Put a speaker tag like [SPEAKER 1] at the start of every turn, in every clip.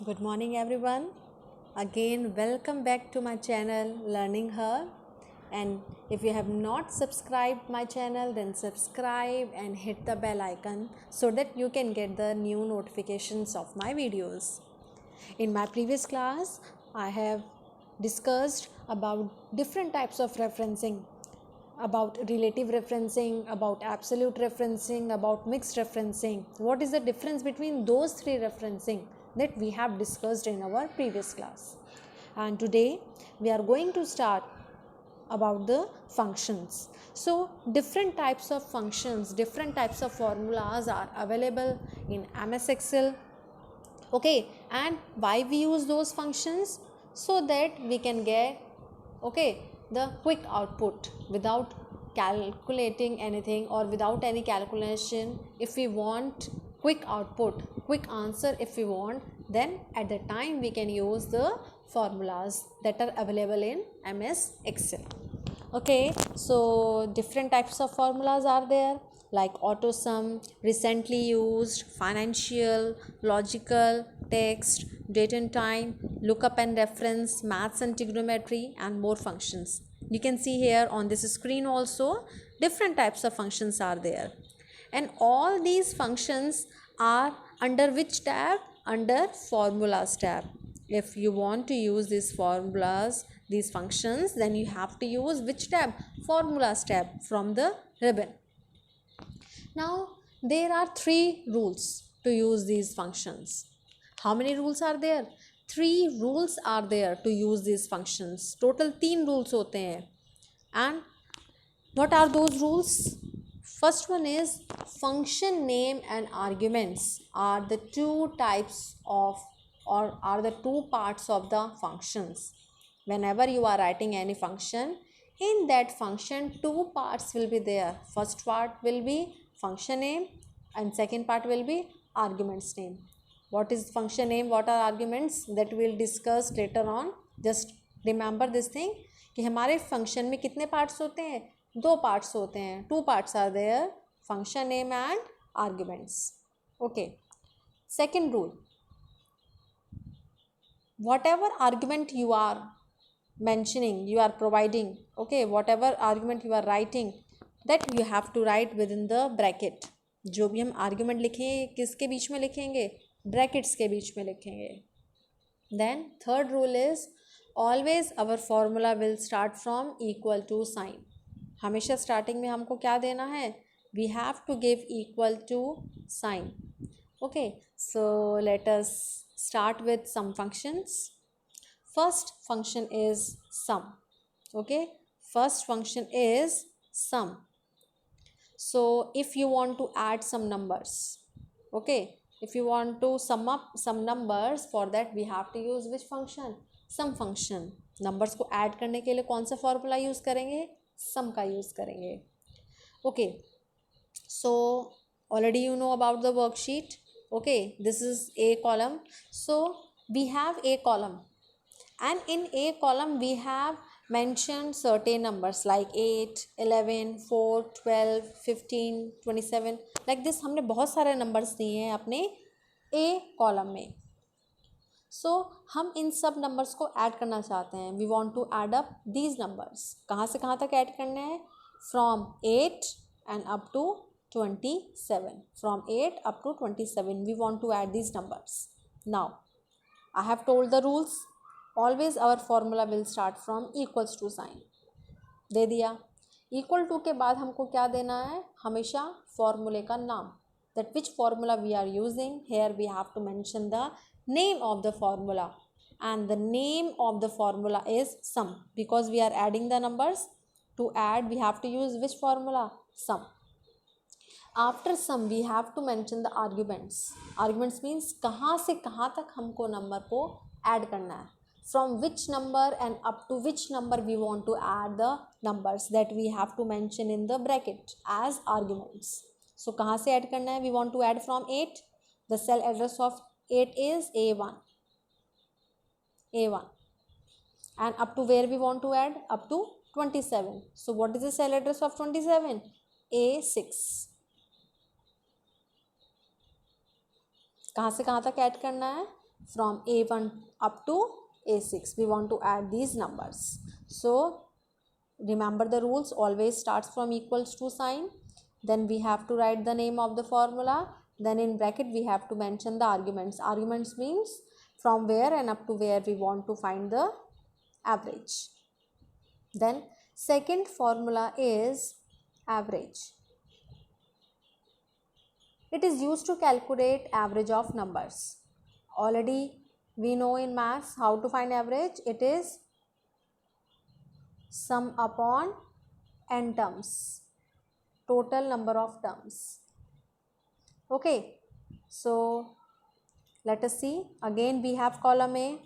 [SPEAKER 1] Good morning, everyone. Again, welcome back to my channel Learning Her. And if you have not subscribed my channel, then subscribe and hit the bell icon so that you can get the new notifications of my videos. In my previous class, I have discussed about different types of referencing, about relative referencing, about absolute referencing, about mixed referencing. What is the difference between those three referencing that we have discussed in our previous class? And today we are going to start about the functions. So different types of functions, different types of formulas are available in MS Excel. Okay, and why we use those functions? So that we can get the quick output without calculating anything or without any calculation. If we want quick output, quick answer, if we want, then at the time we can use the formulas that are available in MS Excel. Okay, so different types of formulas are there, like auto sum, recently used, financial, logical, text, date and time, lookup and reference, maths and trigonometry, and more functions. You can see here on this screen also different types of functions are there, and all these functions are under which tab? Under formulas tab. If you want to use these formulas, these functions, then you have to use which tab? Formulas tab from the ribbon. Now there are three rules to use these functions. How many rules are there? Three rules are there to use these functions. Total 3 rules होते हैं. And what are those rules? First one is function name and arguments are the two types of, or are the two parts of the functions. Whenever you are writing any function, in that function two parts will be there. First part will be function name and second part will be arguments name. What is function name, what are arguments, that we'll discuss later on. Just remember this thing कि हमारे function में कितने parts होते हैं? 2 parts होते हैं. 2 parts are there, function name and arguments. Okay. Second rule, whatever argument you are mentioning, you are providing, okay, whatever argument you are writing, that you have to write within the bracket. जो भी हम argument लिखें किसके बीच में लिखेंगे? Brackets के बीच में लिखेंगे. Then third rule is always our formula will start from equal to sign. हमेशा स्टार्टिंग में हमको क्या देना है? We have to give equal to sign. Okay, so let us start with some functions. First function is sum. Okay, first function is sum. So if you want to add some numbers, okay, if you want to sum up some numbers, for that we have to use which function? Sum function. numbers को add करने के लिए कौन सा formula use करेंगे? sum का use करेंगे. okay, so already you know about the worksheet. okay, this is a column. So we have a column, and in a column we have mentioned certain numbers like 8, 11, 4, 12, 15, 27. like this हमने बहुत सारे numbers दिए हैं अपने a column में. so हम इन सब numbers को add करना चाहते हैं. we want to add up these numbers. कहाँ से कहाँ तक add करने हैं? from 8 and up to 27. from 8 up to 27 we want to add these numbers. now I have told the rules. Always our formula will start from equals to sign. दे दिया. equal to के बाद हमको क्या देना है? हमेशा फॉर्मूले का नाम. that which formula we are using. here we have to mention the name of the formula, and the name of the formula is sum, because we are adding the numbers. to add we have to use which formula? sum. after sum we have to mention the arguments. arguments means कहाँ से कहाँ तक हमको number को add करना है. from which number and up to which number we want to add the numbers, that we have to mention in the bracket as arguments. so कहाँ से ऐड करना है? we want to add from 8. the cell address of 8 is A1. A1. and up to where we want to add? up to 27. so what is the cell address of 27? A6. कहाँ से कहाँ तक add करना है? from A1 up to A6. We want to add these numbers. So remember the rules, always starts from equals to sign. Then we have to write the name of the formula. Then in bracket we have to mention the arguments. Arguments means from where and up to where we want to find the average. Then second formula is average. It is used to calculate average of numbers. Already we know in maths how to find average. It is sum upon n terms, total number of terms. Okay, so let us see. Again we have column A.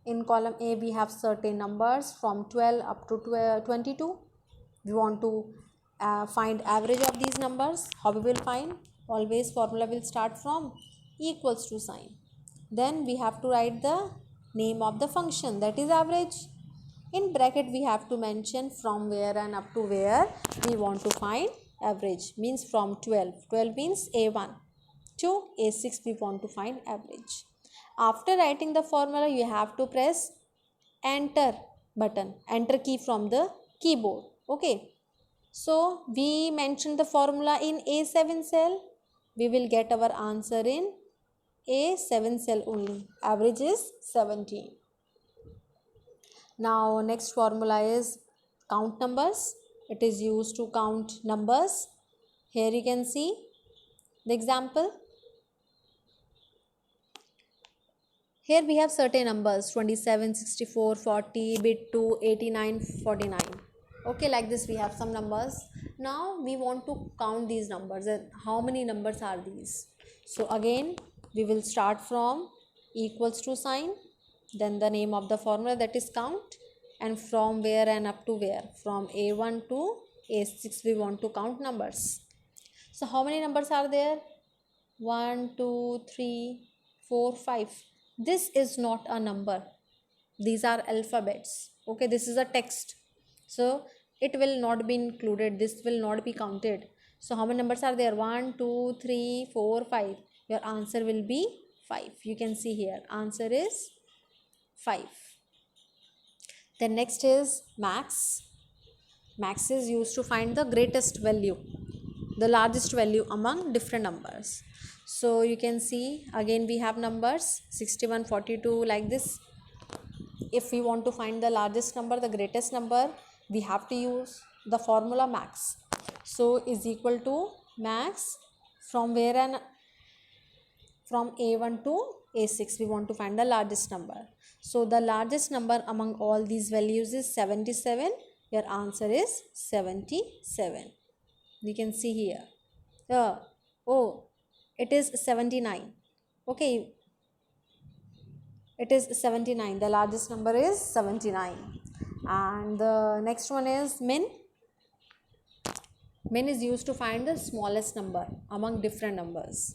[SPEAKER 1] In column A we have certain numbers from 12 up to 22. We want to find average of these numbers. How we will find? Always formula will start from equals to sign. Then we have to write the name of the function, that is average. In bracket we have to mention from where and up to where we want to find average, means from 12 means A1 to A6 we want to find average. After writing the formula you have to press enter button, enter key from the keyboard. Okay, so we mentioned the formula in A7 cell. We will get our answer in A7 cell only. Average is 17. Now next formula is count numbers. It is used to count numbers. Here you can see the example. Here we have certain numbers 27, 64, 40, bit 2, 89, 49. Okay, like this we have some numbers. Now we want to count these numbers. How many numbers are these? So again we will start from equals to sign, then the name of the formula, that is count, and from where and up to where, from A1 to A6 we want to count numbers. So how many numbers are there? 1, 2, 3, 4, 5. This is not a number, these are alphabets. Okay, this is a text, so it will not be included, this will not be counted. So how many numbers are there? 1, 2, 3, 4, 5. Your answer will be 5. You can see here answer is 5. Then next is max. Max is used to find the greatest value, the largest value among different numbers. So you can see again we have numbers 61, 42, like this. If we want to find the largest number, the greatest number, we have to use the formula max. So is equal to max from where and from A1 to A6 we want to find the largest number. So the largest number among all these values is 77. Your answer is 77. You can see here. Oh, it is 79. Okay, it is 79. The largest number is 79. And the next one is min. Min is used to find the smallest number among different numbers.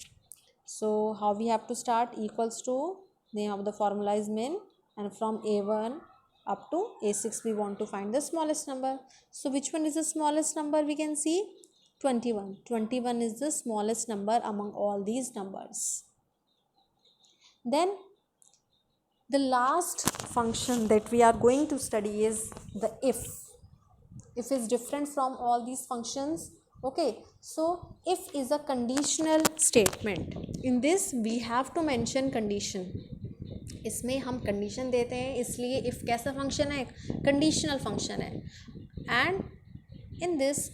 [SPEAKER 1] So how we have to start? Equals to, name of the formula is min, and from A1 up to A6 we want to find the smallest number. So which one is the smallest number? We can see 21. 21 is the smallest number among all these numbers. Then the last function that we are going to study is the if. If is different from all these functions. Okay, so if is a conditional statement. In this we have to mention condition. इसमें हम condition देते हैं, इसलिए if कैसा function है? Conditional function है. And in this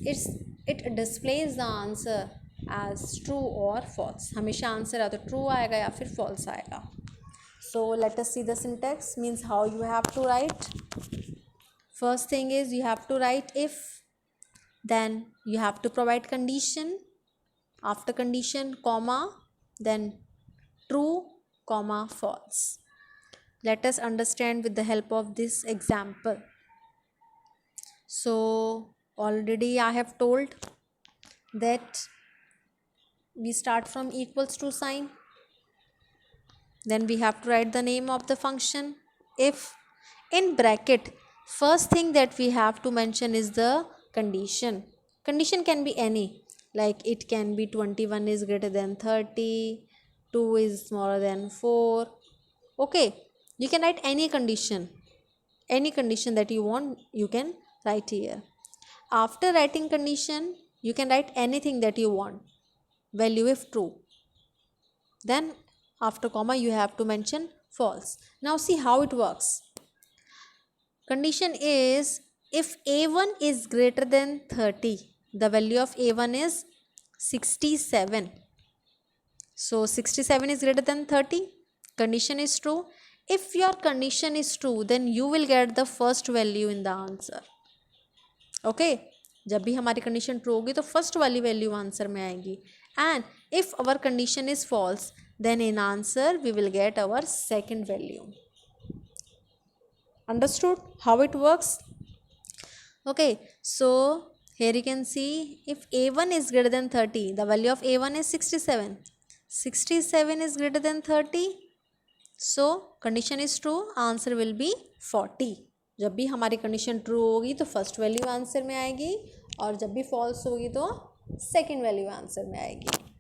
[SPEAKER 1] it displays the answer as true और false. हमेशा आंसर या तो ट्रू आएगा या फिर फॉल्स आएगा. So let us see the syntax, means how you have to write. First thing is you have to write if, then you have to provide condition, after condition comma, then true comma false. Let us understand with the help of this example. So already I have told that we start from equals to sign, then we have to write the name of the function if. In bracket, first thing that we have to mention is the condition. Condition can be any, like it can be 21 is greater than 30, 2 is smaller than 4. Okay, you can write any condition that you want, you can write here. After writing condition, you can write anything that you want, value if true. Then after comma you have to mention false. Now see how it works. Condition is, if a1 is greater than 30, the value of a1 is 67. So 67 is greater than 30. Condition is true. If your condition is true, then you will get the first value in the answer. Okay, जब भी हमारी condition true होगी तो first वाली value answer में आएगी. And if our condition is false, then in answer we will get our second value. Understood how it works? Okay, so here you can see, if a1 is greater than 30, the value of a1 is 67. 67 is greater than 30, so condition is true, answer will be 40. जब भी हमारी condition true होगी तो first value answer में आएगी, और जब भी फॉल्स होगी तो सेकेंड वैल्यू आंसर में आएगी.